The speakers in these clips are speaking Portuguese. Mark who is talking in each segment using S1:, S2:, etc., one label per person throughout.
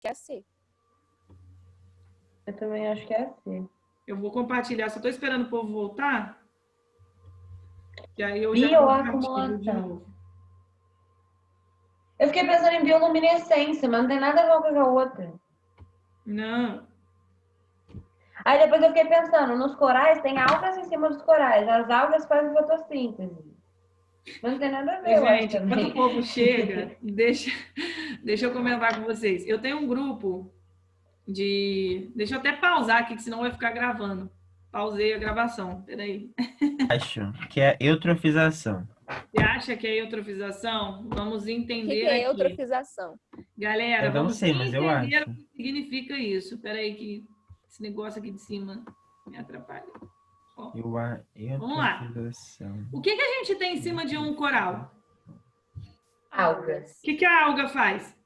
S1: que é C.
S2: Eu também acho que é C.
S3: Eu vou compartilhar, só estou esperando o povo voltar. E aí eu já compartilho de novo.
S2: Eu fiquei pensando em bioluminescência, mas não tem nada a ver uma coisa com a outra.
S3: Não.
S2: Aí depois eu fiquei pensando, nos corais tem algas em cima dos corais. As algas fazem fotossíntese. Mas não tem nada a ver, eu acho
S3: Gente,
S2: também.
S3: quando o povo chega, deixa eu comentar com vocês. Eu tenho um grupo de... Deixa eu até pausar aqui, que senão vai ficar gravando. Pausei a gravação, peraí.
S4: Acho que é eutrofização.
S3: Você acha que é eutrofização? Vamos
S1: O que
S3: entender
S1: é
S3: aqui.
S1: eutrofização?
S3: Galera,
S4: Eu não
S3: vamos
S4: sei, mas eu
S3: entender
S4: acho.
S3: o que significa isso. Peraí que esse negócio aqui de cima me atrapalha. Ó, Vamos lá.
S4: Eutrofização.
S3: o que a gente tem em cima de um coral?
S2: Algas.
S3: O que a alga faz?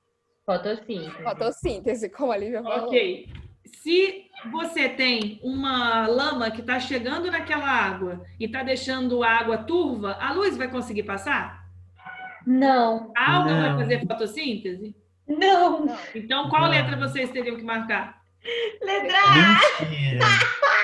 S2: Fotossíntese.
S1: Fotossíntese, como a Lívia falou.
S3: Ok. Se você tem uma lama que está chegando naquela água e está deixando a água turva, a luz vai conseguir passar?
S2: Não.
S3: A alga vai
S4: Não.
S3: fazer fotossíntese?
S2: Não.
S3: Então, qual
S4: Não.
S3: letra vocês teriam que marcar?
S2: Letra A.
S4: Mentira.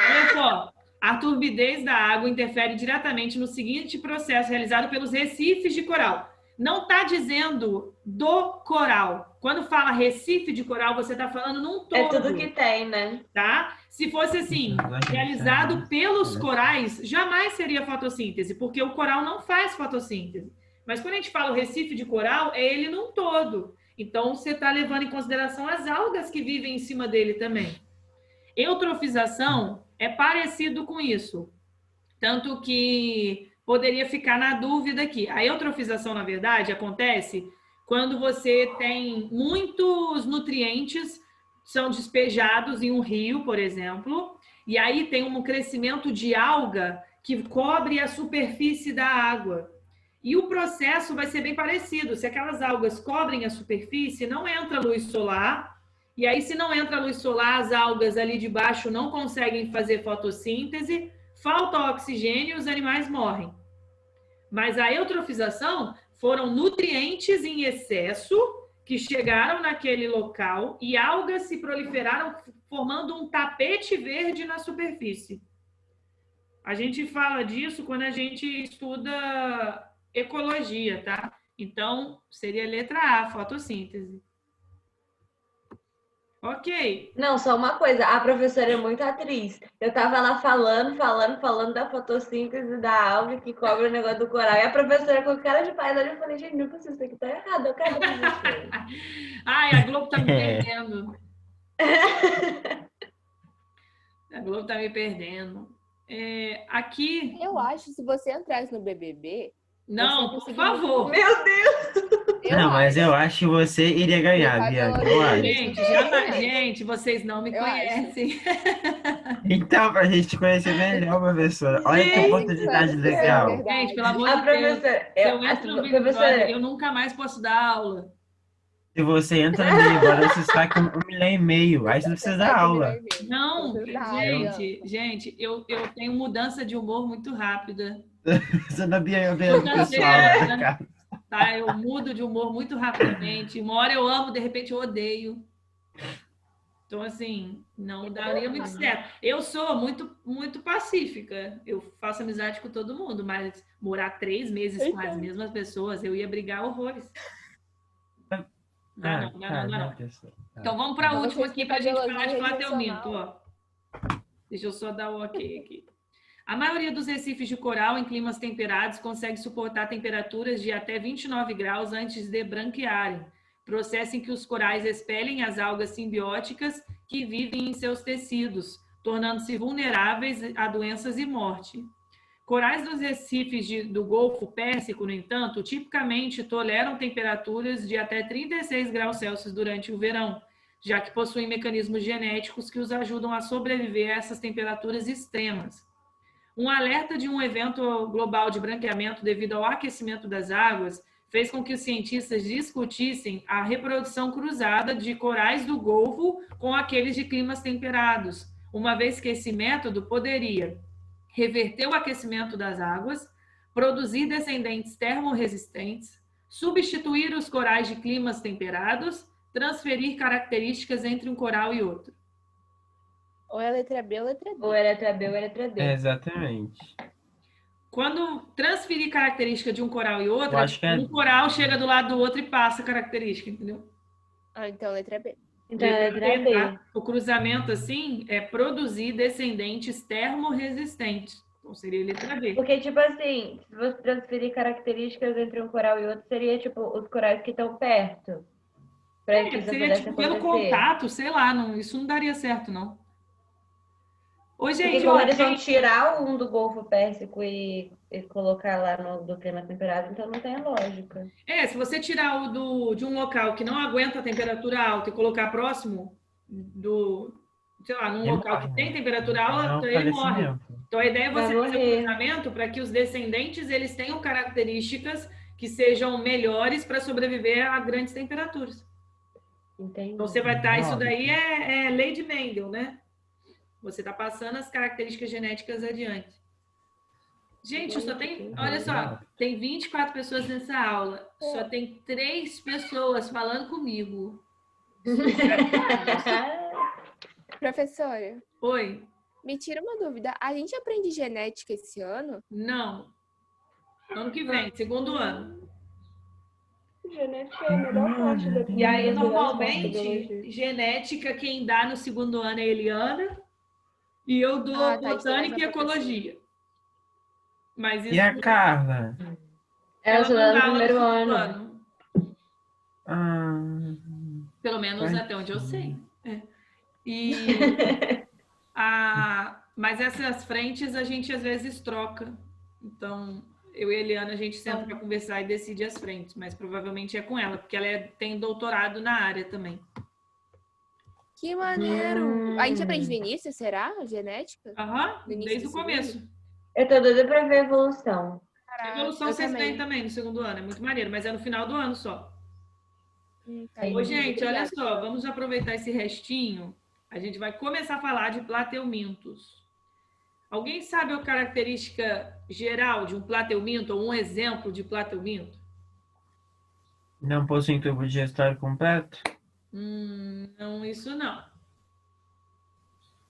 S3: Olha só. A turbidez da água interfere diretamente no seguinte processo realizado pelos recifes de coral. Não está dizendo do coral. Quando fala recife de coral, você está falando num todo.
S2: É tudo que tem, né?
S3: Tá? Se fosse assim, realizado pelos corais, jamais seria fotossíntese, porque o coral não faz fotossíntese. Mas quando a gente fala o recife de coral, é ele num todo. Então, você está levando em consideração as algas que vivem em cima dele também. Eutrofização é parecido com isso. Tanto que poderia ficar na dúvida aqui. A eutrofização, na verdade, acontece quando você tem muitos nutrientes são despejados em um rio, por exemplo, e aí tem um crescimento de alga que cobre a superfície da água. E o processo vai ser bem parecido. Se aquelas algas cobrem a superfície, não entra luz solar. E aí, se não entra luz solar, as algas ali de baixo não conseguem fazer fotossíntese, falta oxigênio e os animais morrem. Mas a eutrofização foram nutrientes em excesso que chegaram naquele local e algas se proliferaram formando um tapete verde na superfície. A gente fala disso quando a gente estuda ecologia, tá? Então, seria a letra A, fotossíntese. Ok.
S2: Não, só uma coisa, a professora é muito atriz. Eu tava lá falando da fotossíntese da alga que cobre o negócio do coral. E a professora com cara de paisagem, eu falei, gente, não é possível, isso aqui tá errado, eu quero professora.
S3: Ai, a Globo tá me perdendo. A Globo tá me perdendo. Aqui...
S1: Eu acho que se você entrasse no BBB...
S3: Não, por favor.
S2: Meu Deus!
S4: Mas eu acho que você iria ganhar, Bianca. Eu acho.
S3: Gente, vocês não me conhecem.
S4: Então, pra gente conhecer melhor, professora. Olha que oportunidade legal.
S3: Gente, pelo amor de Deus. Se eu entro no Big Brother, eu nunca mais posso dar aula.
S4: Se você entra no Big Brother, você sai com 1,5 milhão. Aí você não precisa dar aula.
S3: Não, gente, eu tenho mudança de humor muito rápida.
S4: Você não sabia ver o pessoal.
S3: Tá, eu mudo de humor muito rapidamente. Uma hora eu amo, de repente eu odeio. Então, assim, não daria muito certo. Eu sou muito pacífica. Eu faço amizade com todo mundo, mas morar 3 meses com as mesmas pessoas, eu ia brigar horrores. Não. Então, vamos para a última aqui, para a gente parar de falar teu minto. Ó. Deixa eu só dar o ok aqui. A maioria dos recifes de coral em climas temperados consegue suportar temperaturas de até 29 graus antes de branquearem, processo em que os corais expelem as algas simbióticas que vivem em seus tecidos, tornando-se vulneráveis a doenças e morte. Corais dos recifes do Golfo Pérsico, no entanto, tipicamente toleram temperaturas de até 36 graus Celsius durante o verão, já que possuem mecanismos genéticos que os ajudam a sobreviver a essas temperaturas extremas. Um alerta de um evento global de branqueamento devido ao aquecimento das águas fez com que os cientistas discutissem a reprodução cruzada de corais do Golfo com aqueles de climas temperados, uma vez que esse método poderia reverter o aquecimento das águas, produzir descendentes termorresistentes, substituir os corais de climas temperados, transferir características entre um coral e outro?
S1: Ou é a letra B ou a letra D.
S2: Ou é letra B ou é letra D.
S4: Exatamente.
S3: Quando transferir característica de um coral e outro,
S4: Eu acho que é-
S3: um coral chega do lado do outro e passa a característica, entendeu?
S1: Ah, então letra B.
S2: Então é letra B.
S3: tá? O cruzamento, assim, é produzir descendentes termorresistentes. Então, seria letra B.
S2: Porque, tipo assim, se você transferir características entre um coral e outro, seria, tipo, os corais que estão perto. Pra que isso
S3: Seria,
S2: pudesse
S3: tipo, pelo
S2: acontecer.
S3: contato, sei lá, não, isso não daria certo, não. Ô,
S2: Porque
S3: gente,
S2: como
S3: ó,
S2: eles vão tirar um do Golfo Pérsico e colocar lá no do clima temperado, então não tem lógica.
S3: se você tirar de um local que não aguenta a temperatura alta e colocar próximo sei lá, num
S4: Ele
S3: local
S4: morre,
S3: que tem
S4: né?
S3: temperatura alta,
S4: Não,
S3: ele morre.
S4: falecimento.
S3: Então, a ideia é
S2: Vai
S3: você fazer
S2: morrer.
S3: um cruzamento para que os descendentes eles tenham características que sejam melhores para sobreviver a grandes temperaturas.
S2: Entendi.
S3: Então, você vai estar... Isso
S4: Lógico.
S3: daí é lei de Mendel, né? Você está passando as características genéticas adiante. Gente, só tem... Olha só, tem 24 pessoas nessa aula. Só tem 3 pessoas falando comigo.
S1: Professora,
S3: Oi?
S1: me tira uma dúvida. A gente aprende genética esse ano?
S3: Não. Ano que vem, segundo ano.
S2: Genética é a melhor parte da
S3: E aí,
S2: da
S3: normalmente,
S2: biologia.
S3: genética, quem dá no segundo ano é a Eliana. E eu dou
S1: Ah, tá,
S3: botânica e
S1: então é a
S3: ecologia. Mas isso
S4: E a Carla?
S2: Ela
S3: ela
S2: só
S3: não
S2: dá no
S3: dá no
S2: primeiro
S3: segundo
S2: ano.
S3: ano.
S4: Ah,
S3: Pelo menos até onde eu sei. E mas essas frentes a gente às vezes troca. Então, eu e a Eliana, a gente senta para conversar e decide as frentes, mas provavelmente é com ela, porque ela tem doutorado na área também.
S1: Que maneiro! A gente aprende no início, será? Genética?
S3: Aham,
S1: No início
S3: desde
S1: do
S3: o começo.
S1: segundo?
S2: Eu tô doida pra ver a evolução.
S3: A
S1: Caraca,
S3: evolução
S1: eu
S3: vocês
S1: também.
S3: têm também no segundo ano, é muito maneiro, mas é no final do ano só.
S1: Tá,
S3: Ô,
S1: entendi.
S3: gente, olha
S1: Obrigada.
S3: só, vamos aproveitar esse restinho. A gente vai começar a falar de plateumintos. Alguém sabe a característica geral de um plateuminto ou um exemplo de plateuminto?
S4: não possui tubo digestório completo?
S3: Não, isso não.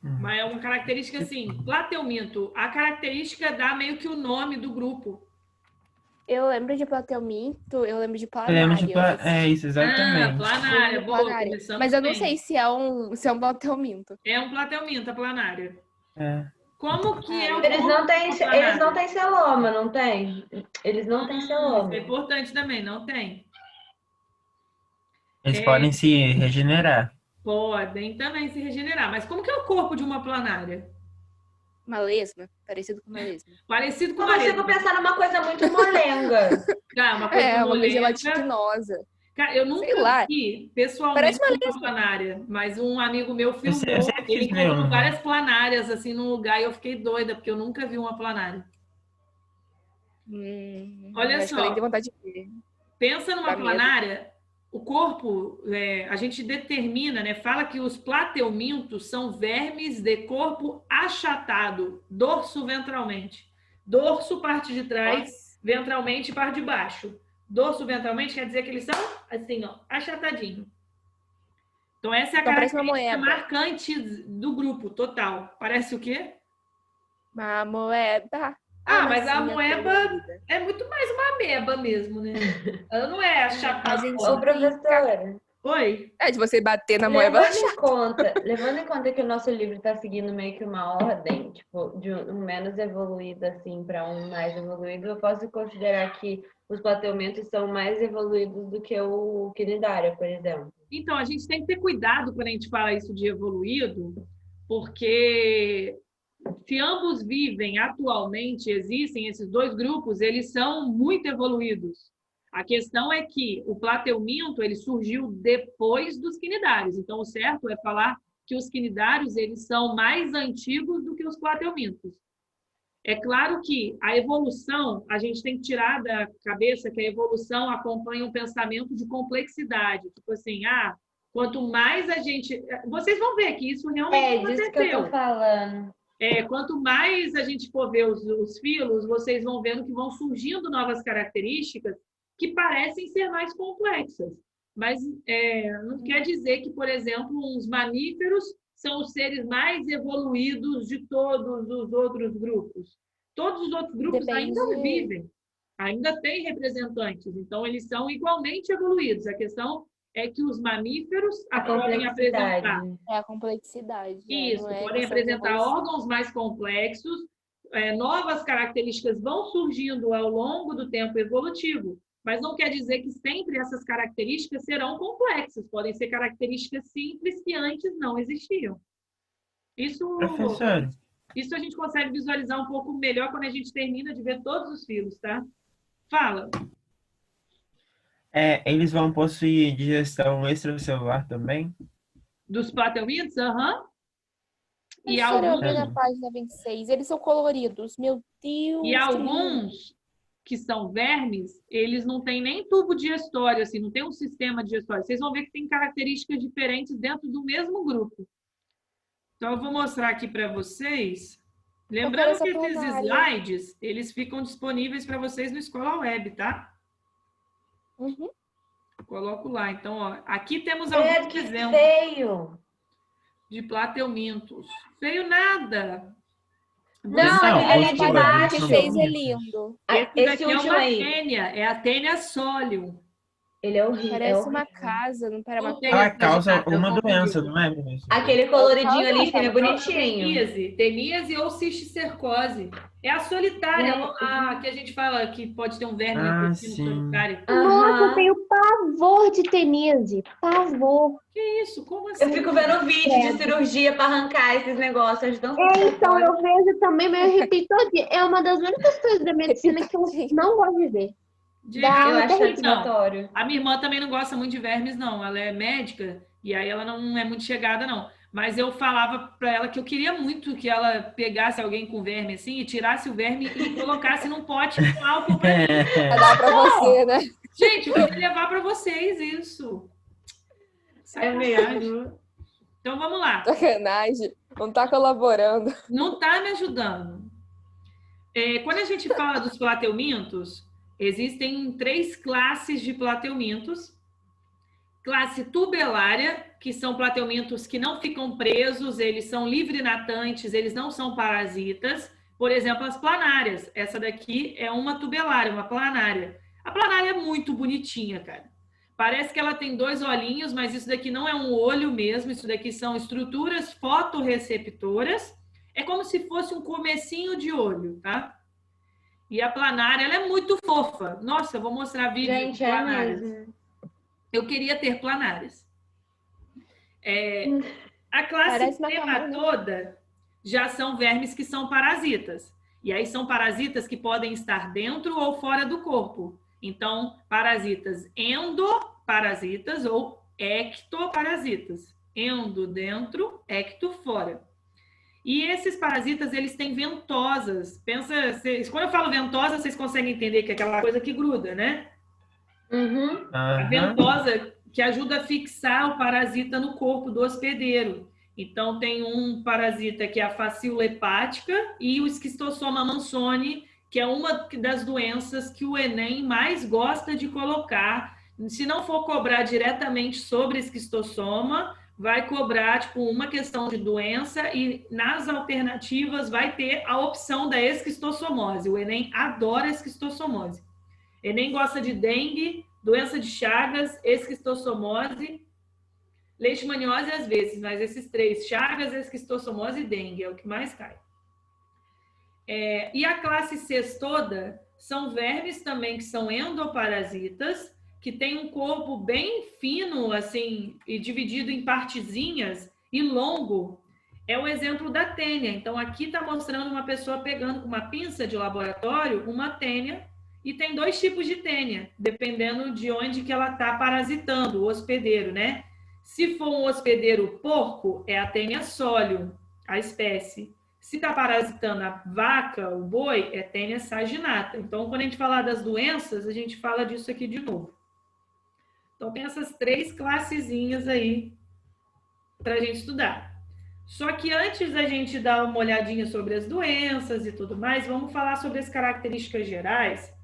S4: Hum.
S3: Mas é uma característica assim, plateuminto. A característica dá meio que o nome do grupo.
S1: Eu lembro de plateuminto, eu lembro de
S4: Eu lembro de
S1: planária.
S4: É isso, exatamente.
S3: Planária, boa,
S1: Planária.
S3: começamos
S1: Mas eu não
S3: bem.
S1: sei se é um plateuminto.
S3: É um plateuminto, a planária.
S4: É.
S3: Como que é o
S2: Eles não
S3: corpo
S2: têm,
S3: da planária?
S2: eles não têm celoma, não tem? Eles não têm celoma.
S3: Isso é importante também, não tem.
S4: Eles podem se regenerar.
S3: Podem também se regenerar. Mas como que é o corpo de uma planária?
S1: Uma lesma, parecido com uma lesma.
S3: Parecido com
S2: Eu
S3: uma
S2: consigo
S3: lesma.
S2: pensar numa coisa muito molenga.
S3: Cara, uma coisa
S1: É, uma coisa
S3: molenga.
S1: gelatinosa.
S3: Cara, eu
S1: Sei
S3: nunca
S1: lá.
S3: vi pessoalmente
S1: Parece uma
S3: uma planária, mas um amigo meu filmou,
S4: Eu sempre
S3: ele
S4: quis ver
S3: encontrou
S4: uma.
S3: várias planárias assim num lugar e eu fiquei doida, porque eu nunca vi uma planária. Olha
S1: Acho que eu
S3: só.
S1: nem tenho vontade de ver.
S3: Pensa numa
S1: Dá medo.
S3: planária, o corpo, a gente determina, né? Fala que os plateumintos são vermes de corpo achatado, dorso ventralmente. Dorso, parte de trás, ventralmente, parte de baixo. Dorso ventralmente quer dizer que eles são assim, ó, achatadinho. Então, essa é a
S1: Então, parece uma
S3: característica
S1: moeba.
S3: marcante do grupo total. Parece o quê?
S1: Uma moeba.
S3: Mas a
S1: massinha
S3: moeba
S1: colorida.
S3: é muito mais uma ameba mesmo, né? Ela não é achatada.
S1: Mas, gente,
S2: Ô, professora,
S3: Oi?
S1: É de você bater na moeba.
S2: levando em conta que o nosso livro está seguindo meio que uma ordem, tipo, de um menos evoluído assim para um mais evoluído, eu posso considerar que os plateumentos são mais evoluídos do que o quinidária, por exemplo.
S3: Então, a gente tem que ter cuidado quando a gente fala isso de evoluído, porque se ambos vivem atualmente, existem esses dois grupos, eles são muito evoluídos. A questão é que o plateuminto ele surgiu depois dos quinidários. Então, o certo é falar que os quinidários eles são mais antigos do que os plateumintos. É claro que a evolução, a gente tem que tirar da cabeça que a evolução acompanha um pensamento de complexidade. Tipo assim, quanto mais a gente... Vocês vão ver que isso realmente aconteceu.
S2: Disso que eu tô falando.
S3: Quanto mais a gente for ver os filos, vocês vão vendo que vão surgindo novas características que parecem ser mais complexas. Mas não quer dizer que, por exemplo, os mamíferos são os seres mais evoluídos de todos os outros grupos. Todos os outros grupos ainda vivem, ainda têm representantes, então eles são igualmente evoluídos. A questão é que os mamíferos podem apresentar...
S1: É a complexidade.
S3: Isso, podem apresentar órgãos mais complexos, novas características vão surgindo ao longo do tempo evolutivo, mas não quer dizer que sempre essas características serão complexas, podem ser características simples que antes não existiam. Isso a gente consegue visualizar um pouco melhor quando a gente termina de ver todos os filos, tá? Fala.
S4: Eles vão possuir digestão extracelular também?
S3: Dos platelmintos? Aham.
S1: E alguns... Eu na página 26. Eles são coloridos. Meu Deus.
S3: E alguns que são vermes, eles não têm nem tubo digestório, assim, não tem um sistema digestório. Vocês vão ver que tem características diferentes dentro do mesmo grupo. Então, eu vou mostrar aqui para vocês. Lembrando que esses slides, eles ficam disponíveis para vocês no Escola Web, tá?
S1: Uhum.
S3: Coloco lá. Então, ó, aqui temos alguns exemplos.
S2: Feio!
S3: De platelmintos. Feio nada.
S2: Não, aquele ali de baixo.
S1: Esse é lindo.
S3: Esse daqui é uma tênia. É a tênia solium.
S2: Ele é horrível.
S1: Parece uma casa, não parece uma casa.
S4: Ela causa uma doença, não é?
S2: Aquele coloridinho ali, é bonitinho.
S3: Teníase ou cisticercose. É a solitária, a que a gente fala que pode ter um verme solitário.
S5: Nossa, eu tenho pavor de teníase. Pavor.
S3: Que isso? Como assim?
S2: Eu fico vendo vídeo de cirurgia para arrancar esses negócios.
S5: Então, eu vejo também, mas eu repito todo dia. É uma das únicas coisas da medicina que eu não gosto de ver.
S2: Eu acho satisfatório.
S3: A minha irmã também não gosta muito de vermes, não. Ela é médica e aí ela não é muito chegada, não. Mas eu falava para ela que eu queria muito que ela pegasse alguém com verme assim e tirasse o verme e colocasse num pote com álcool para mim.
S1: Vai dar para você, né?
S3: Gente, eu queria levar para vocês isso. Sacanagem. Então vamos lá.
S1: Sacanagem. Não tá colaborando.
S3: Não tá me ajudando. Quando a gente fala dos platelmintos, existem 3 classes de platelmintos. Classe tubelária, que são platelmintos que não ficam presos, eles são livre-natantes, eles não são parasitas. Por exemplo, as planárias. Essa daqui é uma tubelária, uma planária. A planária é muito bonitinha, cara. Parece que ela tem 2 olhinhos, mas isso daqui não é um olho mesmo, isso daqui são estruturas fotorreceptoras. É como se fosse um comecinho de olho, tá? E a planária, ela é muito fofa. Nossa, eu vou mostrar vídeo de planárias. Eu queria ter planárias. A classe nematoda já são vermes que são parasitas. E aí são parasitas que podem estar dentro ou fora do corpo. Então, parasitas endoparasitas ou ectoparasitas. Endo dentro, ecto fora. E esses parasitas, eles têm ventosas. Quando eu falo ventosa, vocês conseguem entender que é aquela coisa que gruda, né?
S2: Uhum.
S3: A ventosa que ajuda a fixar o parasita no corpo do hospedeiro. Então, tem um parasita que é a facíola hepática e o esquistossoma mansoni, que é uma das doenças que o Enem mais gosta de colocar. Se não for cobrar diretamente sobre esquistossoma, vai cobrar tipo uma questão de doença e nas alternativas vai ter a opção da esquistossomose. O Enem adora esquistossomose. Enem gosta de dengue, doença de Chagas, esquistossomose, leishmaniose às vezes, mas esses 3, Chagas, esquistossomose e dengue, é o que mais cai. E a classe cestoda são vermes também que são endoparasitas, que tem um corpo bem fino, assim, e dividido em partezinhas e longo. É o exemplo da tênia. Então, aqui está mostrando uma pessoa pegando com uma pinça de laboratório uma tênia. E tem 2 tipos de tênia, dependendo de onde que ela está parasitando, o hospedeiro, né? Se for um hospedeiro porco, é a tênia solium, a espécie. Se está parasitando a vaca, o boi, é tênia saginata. Então, quando a gente falar das doenças, a gente fala disso aqui de novo. Então, tem essas 3 classezinhas aí para a gente estudar. Só que antes da gente dar uma olhadinha sobre as doenças e tudo mais, vamos falar sobre as características gerais.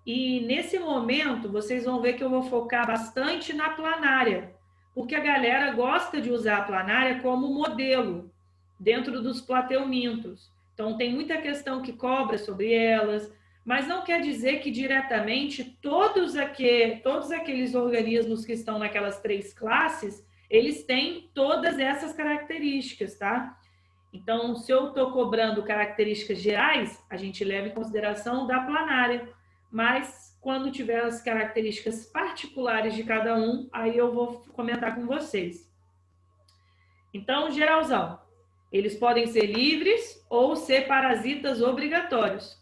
S3: E nesse momento, vocês vão ver que eu vou focar bastante na planária, porque a galera gosta de usar a planária como modelo dentro dos plateumintos. Então, tem muita questão que cobra sobre elas, mas não quer dizer que diretamente todos aqueles organismos que estão naquelas 3 classes, eles têm todas essas características, tá? Então, se eu estou cobrando características gerais, a gente leva em consideração da planária, mas quando tiver as características particulares de cada um, aí eu vou comentar com vocês. Então, geralzão, eles podem ser livres ou ser parasitas obrigatórios.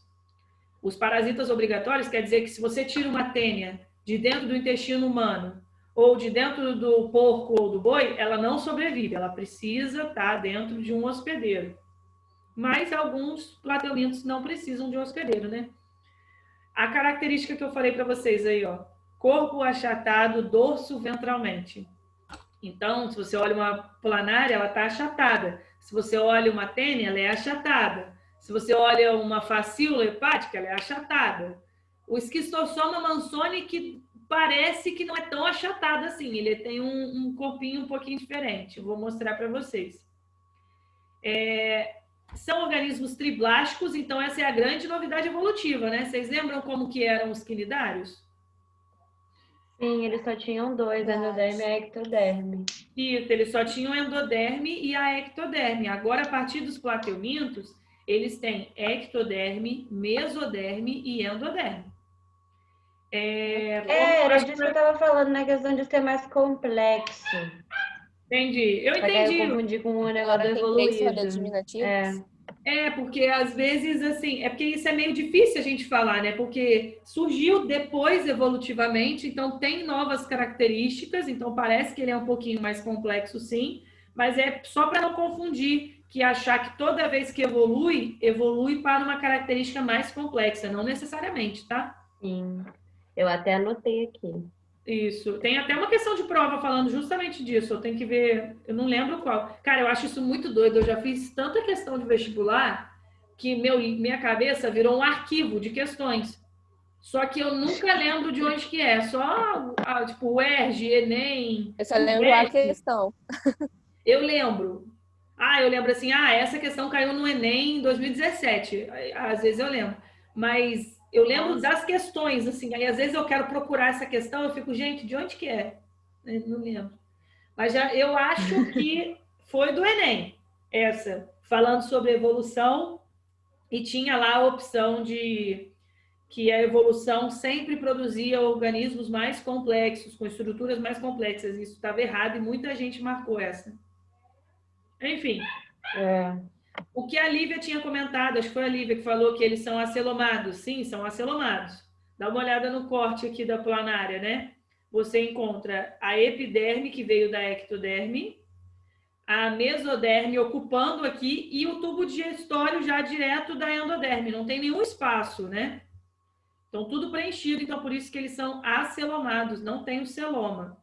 S3: Os parasitas obrigatórios quer dizer que se você tira uma tênia de dentro do intestino humano ou de dentro do porco ou do boi, ela não sobrevive, ela precisa estar dentro de um hospedeiro. Mas alguns plateumintos não precisam de um hospedeiro, né? A característica que eu falei para vocês aí, ó, corpo achatado, dorso ventralmente. Então, se você olha uma planária, ela está achatada. Se você olha uma tênia, ela é achatada. Se você olha uma fascícula hepática, ela é achatada. O esquistossoma mansoni, que parece que não é tão achatado assim, ele tem um corpinho um pouquinho diferente. Eu vou mostrar para vocês. São organismos triblásticos, então essa é a grande novidade evolutiva, né? Vocês lembram como que eram os quinidários?
S2: Sim, eles só tinham 2, endoderme e ectoderme.
S3: Isso, eles só tinham endoderme e a ectoderme. Agora, a partir dos plateumintos, eles têm ectoderme, mesoderme e endoderme.
S2: Era disso que eu estava falando, na questão de ser mais complexo.
S3: Entendi. Eu entendi.
S2: Eu confundi com o negócio evoluído.
S3: Porque às vezes, assim, é porque isso é meio difícil a gente falar, né? Porque surgiu depois evolutivamente, então tem novas características, então parece que ele é um pouquinho mais complexo, sim, mas é só para não confundir, que achar que toda vez que evolui para uma característica mais complexa, não necessariamente, tá?
S2: Sim, eu até anotei aqui.
S3: Isso. Tem até uma questão de prova falando justamente disso. Eu tenho que ver, eu não lembro qual. Cara, eu acho isso muito doido. Eu já fiz tanta questão de vestibular que minha cabeça virou um arquivo de questões. Só que eu nunca lembro de onde que é. Só, tipo, o ERG, Enem...
S1: Eu só lembro a questão.
S3: Eu lembro. Eu lembro assim, essa questão caiu no Enem em 2017. Às vezes eu lembro. Mas... eu lembro das questões, assim, aí às vezes eu quero procurar essa questão, eu fico, gente, de onde que é? Eu não lembro. Mas eu acho que foi do Enem, essa, falando sobre evolução, e tinha lá a opção de que a evolução sempre produzia organismos mais complexos, com estruturas mais complexas. Isso estava errado e muita gente marcou essa. Enfim. O que a Lívia tinha comentado, acho que foi a Lívia que falou que eles são acelomados. Sim, são acelomados. Dá uma olhada no corte aqui da planária, né? Você encontra a epiderme, que veio da ectoderme, a mesoderme ocupando aqui e o tubo digestório já direto da endoderme. Não tem nenhum espaço, né? Então, tudo preenchido. Então, por isso que eles são acelomados, não tem o celoma.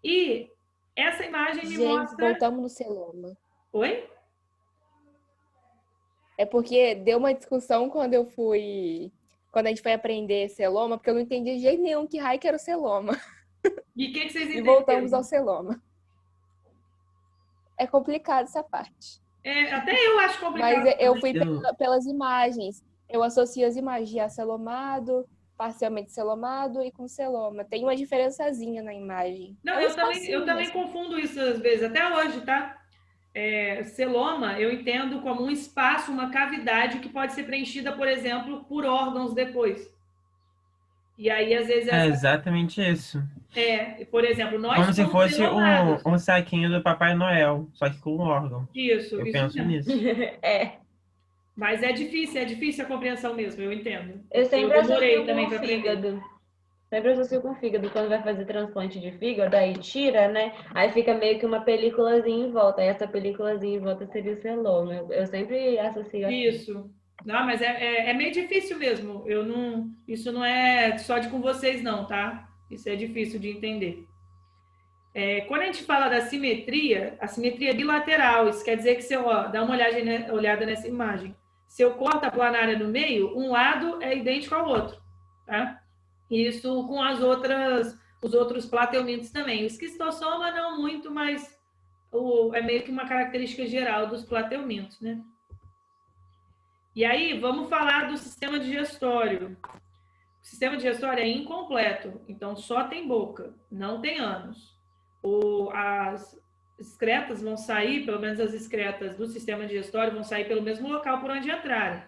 S3: E essa imagem me mostra...
S1: voltamos no celoma.
S3: Oi?
S1: É porque deu uma discussão quando a gente foi aprender celoma, porque eu não entendi de jeito nenhum que raio que era o celoma.
S3: E o que vocês entenderam?
S1: E voltamos ao celoma. É complicado essa parte.
S3: Até eu acho complicado.
S1: Mas eu fui pelas imagens. Eu associo as imagens de acelomado, parcialmente celomado e com celoma. Tem uma diferençazinha na imagem.
S3: Não, eu também confundo isso às vezes, até hoje, tá? Celoma, eu entendo como um espaço, uma cavidade que pode ser preenchida, por exemplo, por órgãos depois. E aí, às vezes...
S4: É exatamente isso.
S3: Por exemplo, nós
S4: como se fosse
S3: celomados.
S4: um saquinho do Papai Noel, só que com um órgão.
S3: Isso,
S4: eu penso
S3: mesmo.
S4: nisso.
S3: Mas é difícil a compreensão mesmo, eu entendo.
S2: Eu sempre associo
S3: também
S2: com o fígado. Sempre associo com o fígado. Quando vai fazer transplante de fígado, aí tira, né? Aí fica meio que uma películazinha em volta. Aí essa películazinha em volta seria o celoma. Eu sempre associo assim.
S3: Isso. Não, mas é meio difícil mesmo. Isso não é só com vocês, não, tá? Isso é difícil de entender. Quando a gente fala da simetria, a simetria é bilateral. Isso quer dizer que se eu dá uma olhada nessa imagem. Se eu corto a planária no meio, um lado é idêntico ao outro. tá? Isso com os outros plateumintos também. O esquistossoma não muito, mas é meio que uma característica geral dos plateumintos, né? E aí, vamos falar do sistema digestório. O sistema digestório é incompleto, então só tem boca, não tem ânus. As excretas vão sair, pelo menos as excretas do sistema digestório vão sair pelo mesmo local por onde entrarem.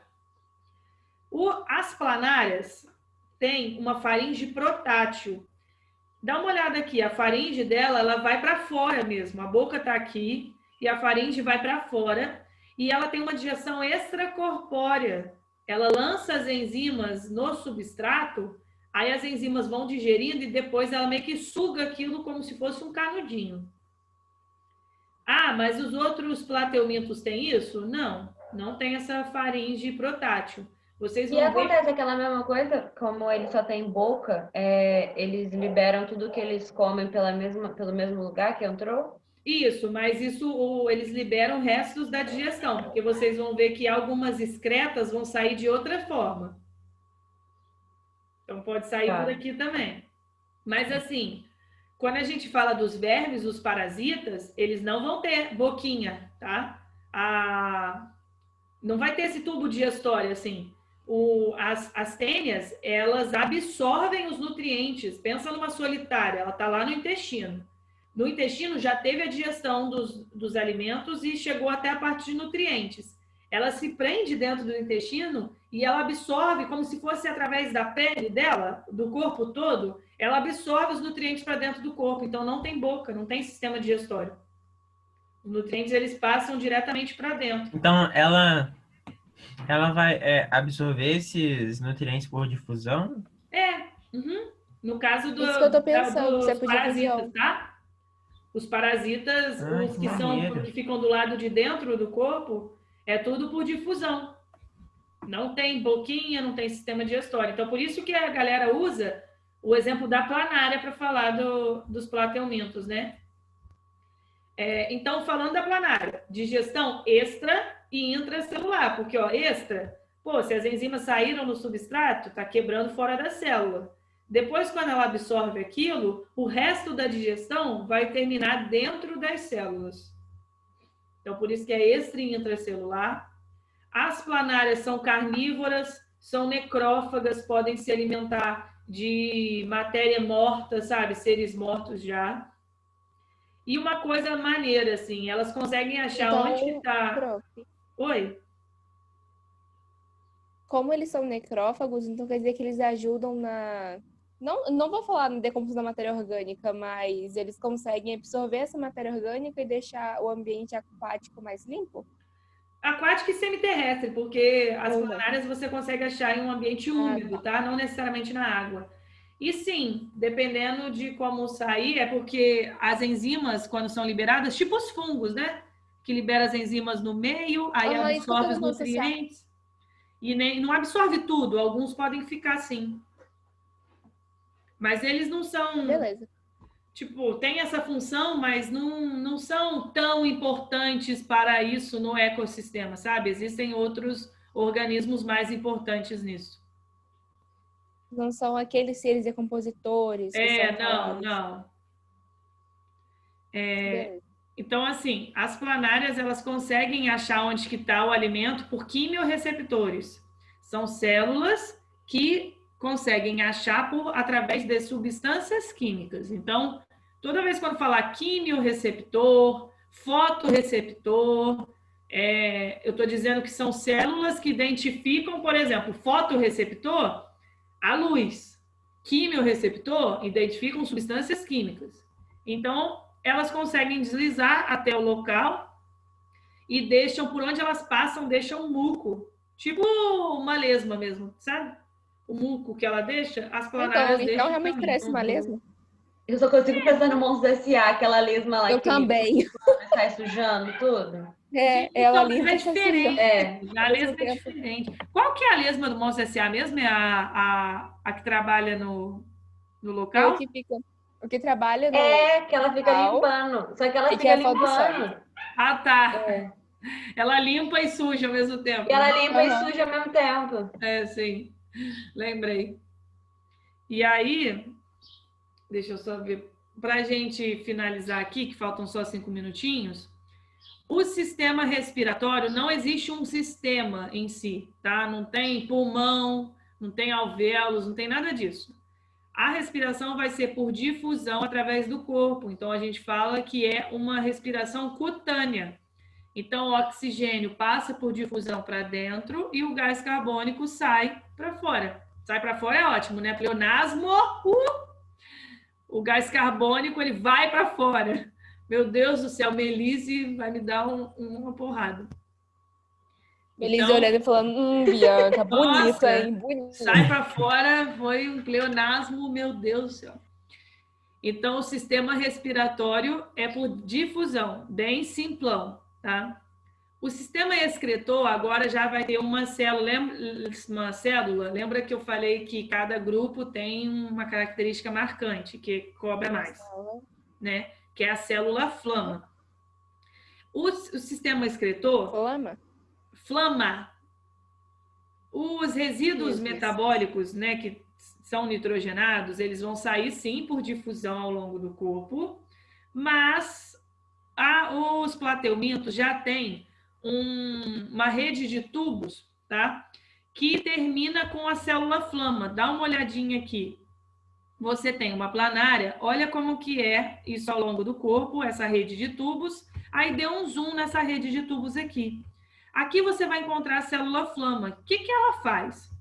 S3: As planárias têm uma faringe protátil. Dá uma olhada aqui, a faringe dela, ela vai para fora mesmo. A boca está aqui e a faringe vai para fora. E ela tem uma digestão extracorpórea. Ela lança as enzimas no substrato, aí as enzimas vão digerindo e depois ela meio que suga aquilo como se fosse um canudinho. Ah, mas os outros plateumintos têm isso? Não, não tem essa faringe protátil. Vocês vão
S2: acontece aquela mesma coisa, como eles só têm boca, eles liberam tudo que eles comem pelo mesmo lugar que entrou?
S3: Isso, mas eles liberam restos da digestão, porque vocês vão ver que algumas excretas vão sair de outra forma. Então pode sair por aqui também. Mas assim, quando a gente fala dos vermes, os parasitas, eles não vão ter boquinha, tá? Não vai ter esse tubo digestório assim. As tênias, elas absorvem os nutrientes. Pensa numa solitária, ela tá lá no intestino. No intestino já teve a digestão dos alimentos e chegou até a parte de nutrientes. Ela se prende dentro do intestino e ela absorve, como se fosse através da pele dela, do corpo todo, ela absorve os nutrientes para dentro do corpo. Então não tem boca, não tem sistema digestório. Os nutrientes, eles passam diretamente para dentro.
S4: Então ela vai absorver esses nutrientes por difusão?
S3: No caso
S1: isso que eu tô pensando,
S3: dos
S1: você podia
S3: parasitas, tá? Os parasitas, os que ficam do lado de dentro do corpo, é tudo por difusão. Não tem boquinha, não tem sistema digestório. Então, por isso que a galera usa o exemplo da planária para falar dos plateumintos, né? Então, falando da planária, digestão extra e intracelular, porque, extra, se as enzimas saíram no substrato, tá quebrando fora da célula. Depois, quando ela absorve aquilo, o resto da digestão vai terminar dentro das células. Então, por isso que é extra e intracelular. As planárias são carnívoras, são necrófagas, podem se alimentar de matéria morta, sabe? Seres mortos já. E uma coisa maneira, assim, elas conseguem achar
S1: então,
S3: onde que tá... Oi?
S1: Como eles são necrófagos, então quer dizer que eles ajudam na... Não vou falar na decomposição da matéria orgânica, mas eles conseguem absorver essa matéria orgânica e deixar o ambiente aquático mais limpo?
S3: Aquático e semiterrestre, porque as planárias você consegue achar em um ambiente úmido, tá? Não necessariamente na água. E sim, dependendo de como sair, é porque as enzimas, quando são liberadas, tipo os fungos, né? Que libera as enzimas no meio, aí absorve os nutrientes. E não absorve tudo, alguns podem ficar assim. Mas eles não são...
S1: Beleza.
S3: Tipo, tem essa função, mas não são tão importantes para isso no ecossistema, sabe? Existem outros organismos mais importantes nisso.
S1: Não são aqueles seres decompositores?
S3: Não. Então, assim, as planárias, elas conseguem achar onde que está o alimento por quimiorreceptores. São células que conseguem achar através de substâncias químicas. Então, toda vez que eu falar quimiorreceptor, fotorreceptor, eu estou dizendo que são células que identificam, por exemplo, fotorreceptor, a luz. Quimiorreceptor, identificam substâncias químicas. Então, elas conseguem deslizar até o local e deixam, por onde elas passam, deixam um muco. Tipo uma lesma mesmo, sabe? O muco que ela deixa, as planárias deixam.
S1: Então realmente parece uma lesma?
S2: Eu só consigo pensar no Monstros S.A., aquela lesma lá
S1: eu
S2: que
S1: também.
S2: Sai sujando tudo.
S1: Ela
S3: ali é diferente. A lesma é diferente. Qual que é a lesma do Monstros S.A. mesmo? É a que trabalha no local?
S1: O que trabalha no...
S2: que ela fica limpando. Só que ela fica limpando.
S3: Ah, tá. Ela limpa e suja ao mesmo tempo.
S2: E ela limpa e suja ao mesmo tempo.
S3: Sim. Lembrei. E aí, deixa eu só ver, para a gente finalizar aqui, que faltam só 5 minutinhos, o sistema respiratório, não existe um sistema em si, tá? Não tem pulmão, não tem alvéolos, não tem nada disso. A respiração vai ser por difusão através do corpo. Então, a gente fala que é uma respiração cutânea. Então, o oxigênio passa por difusão para dentro e o gás carbônico sai para fora. Sai para fora é ótimo, né? Pleonasmo, o gás carbônico, ele vai para fora. Meu Deus do céu, Melise vai me dar uma porrada.
S1: Melise então, olhando e falando, Bianca, bonito,
S3: nossa,
S1: hein? Bonito.
S3: Sai para fora, foi um pleonasmo, meu Deus do céu. Então, o sistema respiratório é por difusão, bem simplão, tá? O sistema excretor agora já vai ter uma célula. Lembra que eu falei que cada grupo tem uma característica marcante, que cobra mais, né? Que é a célula flama. O sistema excretor... Flama. Os resíduos metabólicos, né, que são nitrogenados, eles vão sair, sim, por difusão ao longo do corpo, mas os plateumintos já têm uma rede de tubos, tá? Que termina com a célula flama. Dá uma olhadinha aqui. Você tem uma planária, olha como que é isso ao longo do corpo, essa rede de tubos. Aí dê um zoom nessa rede de tubos aqui. Aqui você vai encontrar a célula flama. O que ela faz?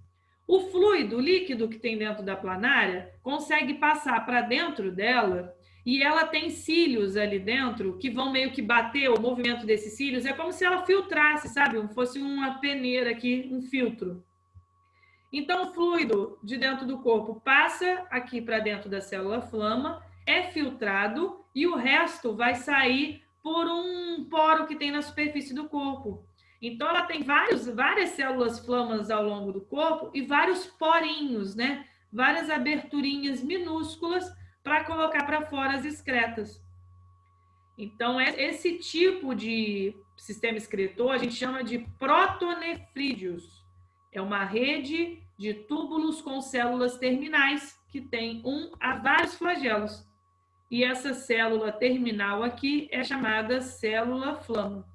S3: O fluido, o líquido que tem dentro da planária, consegue passar para dentro dela e ela tem cílios ali dentro que vão meio que bater o movimento desses cílios. É como se ela filtrasse, sabe? Fosse uma peneira aqui, um filtro. Então, o fluido de dentro do corpo passa aqui para dentro da célula flama, é filtrado e o resto vai sair por um poro que tem na superfície do corpo. Então, ela tem várias células flamas ao longo do corpo e vários porinhos, né? Várias aberturinhas minúsculas para colocar para fora as excretas. Então, esse tipo de sistema excretor a gente chama de protonefrídeos. É uma rede de túbulos com células terminais que tem a vários flagelos. E essa célula terminal aqui é chamada célula flama.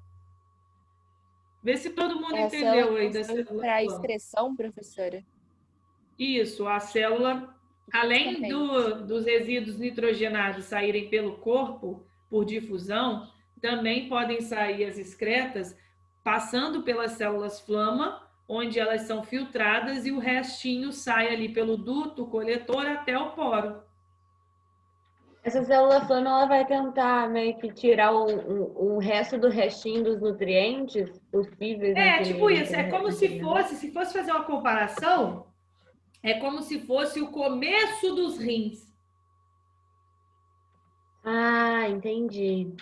S3: Vê se todo mundo entendeu aí da célula.
S1: Para a excreção, professora?
S3: Isso, a célula, além dos resíduos nitrogenados saírem pelo corpo por difusão, também podem sair as excretas passando pelas células flama, onde elas são filtradas e o restinho sai ali pelo duto coletor até o poro.
S2: Essa célula flama, ela vai tentar meio que tirar o resto do restinho dos nutrientes possíveis.
S3: Tipo isso. É como se fosse fazer uma comparação, é como se fosse o começo dos rins.
S2: Ah, entendi.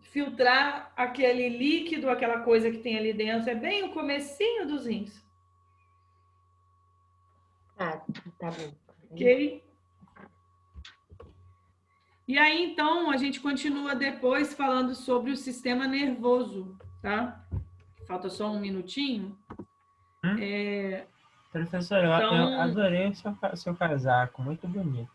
S3: Filtrar aquele líquido, aquela coisa que tem ali dentro, é bem o comecinho dos rins.
S2: Tá bom.
S3: Ok? E aí, então, a gente continua depois falando sobre o sistema nervoso, tá? Falta só um minutinho.
S4: Professora, eu adorei o seu casaco, muito bonito.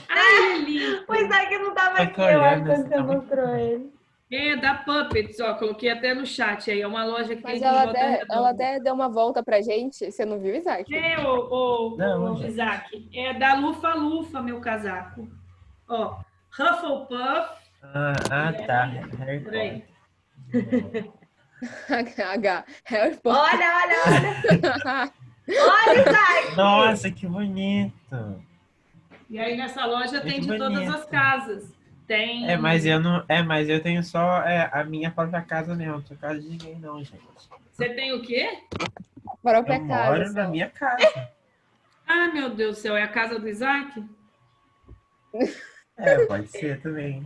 S3: Ai, lindo!
S2: Pois é que não tava aqui, eu acho, quando você mostrou ele.
S3: É, da Puppets, ó, coloquei até no chat aí, é uma loja que
S1: mas
S3: tem
S1: ela até deu uma volta pra gente, você não viu, Isaac?
S3: Isaac, é da Lufa Lufa, meu casaco. Ó, Hufflepuff.
S4: Tá. Harry
S3: Potter.
S1: Harry Potter.
S2: Olha! Olha, Isaac!
S4: Nossa, que bonito!
S3: E aí nessa loja tem de todas as casas. Tem...
S4: mas eu tenho só a minha própria casa mesmo, não tenho casa de ninguém não, gente.
S3: Você tem o quê?
S1: Própria
S4: eu
S1: casa.
S4: Moro na minha casa.
S3: Ah, meu Deus do céu, é a casa do Isaac?
S4: Pode ser também.